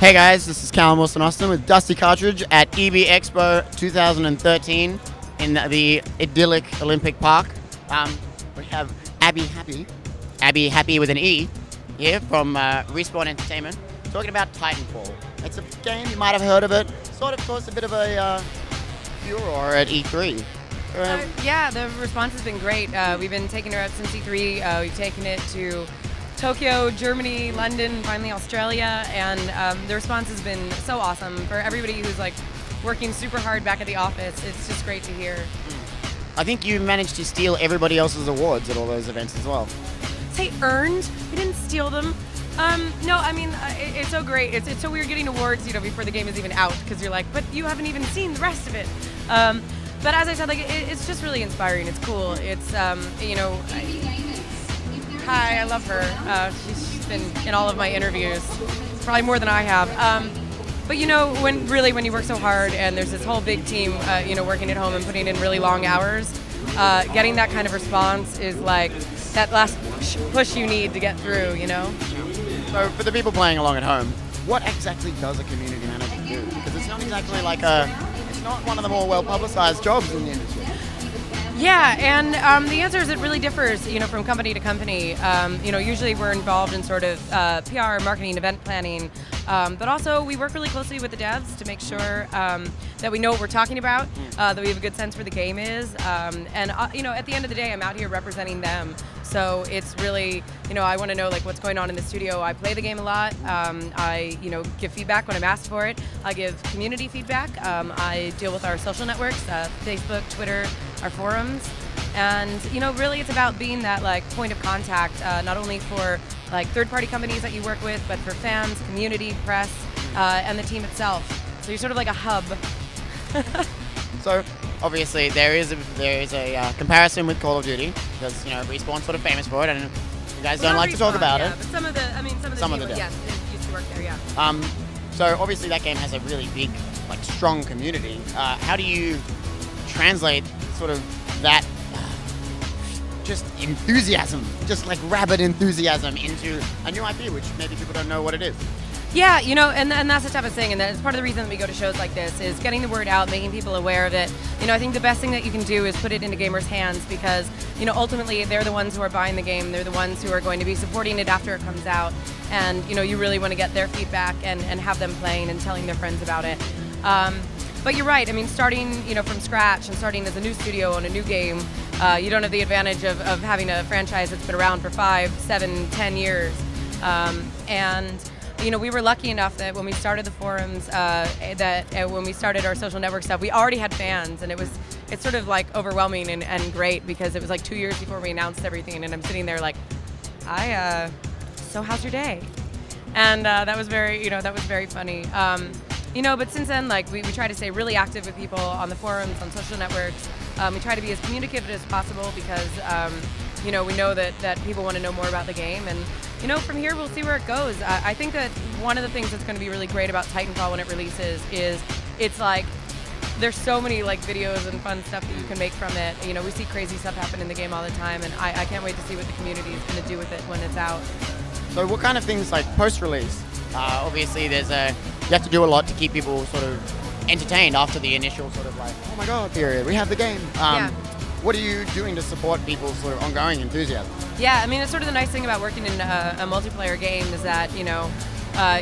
Hey guys, this is Callum Wilson Austin with Dusty Cartridge at EB Expo 2013 in the idyllic Olympic Park. We have Abbie Heppe with an E here from Reswpawn Entertainment, talking about Titanfall. It's a game, you might have heard of it, sort of caused a bit of a furor at E3. Yeah, the response has been great. We've been taking it out since E3. We've taken it to Tokyo, Germany, London, finally Australia, and the response has been so awesome. For everybody who's like working super hard back at the office, it's just great to hear. I think you managed to steal everybody else's awards at all those events as well. Say earned? We didn't steal them. No, I mean, it's so great. It's so weird getting awards, you know, before the game is even out, because you're like, but you haven't even seen the rest of it. But as I said, like, it's just really inspiring. It's cool. It's, you know, hi, I love her. She's been in all of my interviews, probably more than I have. But you know, when you work so hard and there's this whole big team, you know, working at home and putting in really long hours, getting that kind of response is like that last push you need to get through, you know? So for the people playing along at home, what exactly does a community manager do? Because it's not exactly like it's not one of the more well-publicized jobs in the industry. Yeah, and the answer is it really differs, you know, from company to company. You know, usually we're involved in sort of PR, marketing, event planning, but also we work really closely with the devs to make sure that we know what we're talking about, that we have a good sense where the game is, and you know, at the end of the day, I'm out here representing them. So it's really, you know, I want to know like what's going on in the studio. I play the game a lot. I, you know, give feedback when I'm asked for it. I give community feedback. I deal with our social networks, Facebook, Twitter, our forums, and you know, really it's about being that like point of contact, not only for like third-party companies that you work with, but for fans, community, press, and the team itself. So you're sort of like a hub. So obviously there is a comparison with Call of Duty, because you know Respawn's sort of famous for it, and you guys don't like to talk about it. But some of the devs, yes, used to work there, yeah. So obviously that game has a really big, like, strong community. How do you translate sort of that just enthusiasm, just like rabid enthusiasm, into a new IP, which maybe people don't know what it is? Yeah, you know, and that's the type of thing, and that's part of the reason that we go to shows like this, is getting the word out, making people aware of it. You know, I think the best thing that you can do is put it into gamers' hands, because, you know, ultimately they're the ones who are buying the game, they're the ones who are going to be supporting it after it comes out, and, you know, you really want to get their feedback and have them playing and telling their friends about it. But you're right, I mean, starting, you know, from scratch and starting as a new studio on a new game, you don't have the advantage of having a franchise that's been around for 5, 7, 10 years. And you know, we were lucky enough that when we started the forums, when we started our social network stuff, we already had fans, and it's sort of like overwhelming and great, because it was like 2 years before we announced everything, and I'm sitting there like, so how's your day? And that was very, you know, that was very funny. You know, but since then, like, we try to stay really active with people on the forums, on social networks. We try to be as communicative as possible, because you know, we know that people want to know more about the game, and you know, from here we'll see where it goes. I think that one of the things that's going to be really great about Titanfall when it releases is it's like there's so many like videos and fun stuff that you can make from it. You know, we see crazy stuff happen in the game all the time, and I can't wait to see what the community is going to do with it when it's out. So what kind of things, like post-release? Obviously you have to do a lot to keep people sort of entertained after the initial sort of like, oh my god period, we have the game. Yeah. What are you doing to support people's sort of ongoing enthusiasm? Yeah, I mean, it's sort of the nice thing about working in a multiplayer game is that, you know,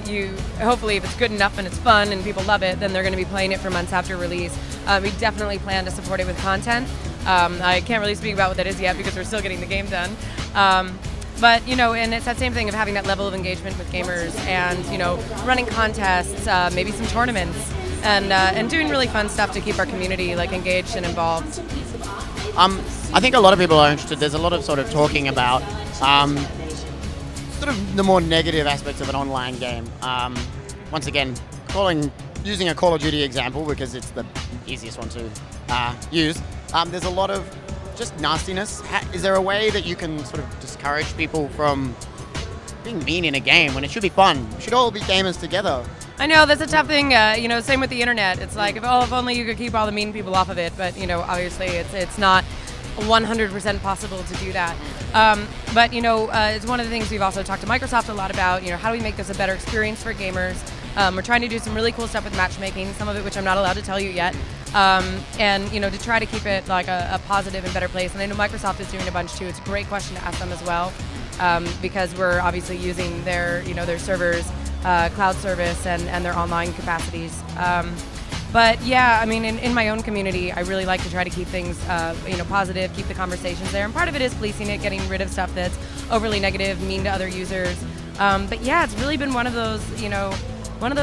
you hopefully, if it's good enough and it's fun and people love it, then they're going to be playing it for months after release. We definitely plan to support it with content. I can't really speak about what that is yet, because we're still getting the game done. But, you know, and it's that same thing of having that level of engagement with gamers, and, you know, running contests, maybe some tournaments, and doing really fun stuff to keep our community like engaged and involved. I think a lot of people are interested. There's a lot of sort of talking about sort of the more negative aspects of an online game. Once again, using a Call of Duty example, because it's the easiest one to use. There's a lot of just nastiness. Is there a way that you can sort of discourage people from being mean in a game when it should be fun? We should all be gamers together. I know, that's a tough thing, you know, same with the internet. It's like, if only you could keep all the mean people off of it, but, you know, obviously it's not 100% possible to do that. But, you know, it's one of the things we've also talked to Microsoft a lot about, you know, how do we make this a better experience for gamers? We're trying to do some really cool stuff with matchmaking, some of it which I'm not allowed to tell you yet. And to try to keep it like a positive and better place. And I know Microsoft is doing a bunch too. It's a great question to ask them as well, because we're obviously using their their servers, cloud service, and their online capacities. But yeah, I mean, in my own community, I really like to try to keep things positive, keep the conversations there. And part of it is policing it, getting rid of stuff that's overly negative, mean to other users. But yeah, it's really been one of those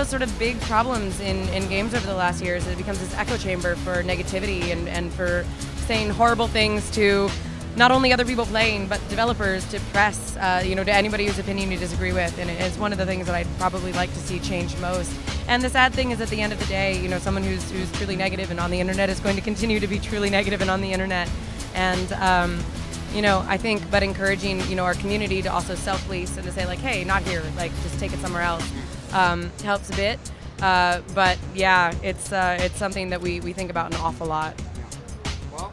sort of big problems in games over the last years. It becomes this echo chamber for negativity and for saying horrible things to not only other people playing, but developers, to press, to anybody whose opinion you disagree with. And it's one of the things that I'd probably like to see change most. And the sad thing is, at the end of the day, someone who's truly negative and on the internet is going to continue to be truly negative and on the internet. And I think, but encouraging, our community to also self-police and to say, like, hey, not here, like, just take it somewhere else, helps a bit. But yeah, it's something that we think about an awful lot. Well,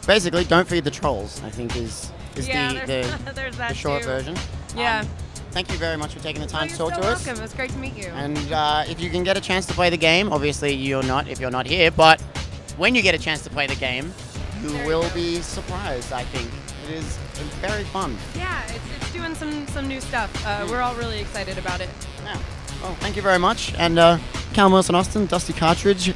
basically, don't feed the trolls, I think is there's that the short too. version. Yeah. Thank you very much for taking the time to You're talk so to us. welcome. It was great to meet you. And if you can get a chance to play the game, obviously you're not if you're not here, but when you get a chance to play the game, you will be surprised, I think. It is very fun. Yeah, it's doing some new stuff. We're all really excited about it. Yeah. Well, thank you very much. And Callum Wilson Austin, Dusty Cartridge,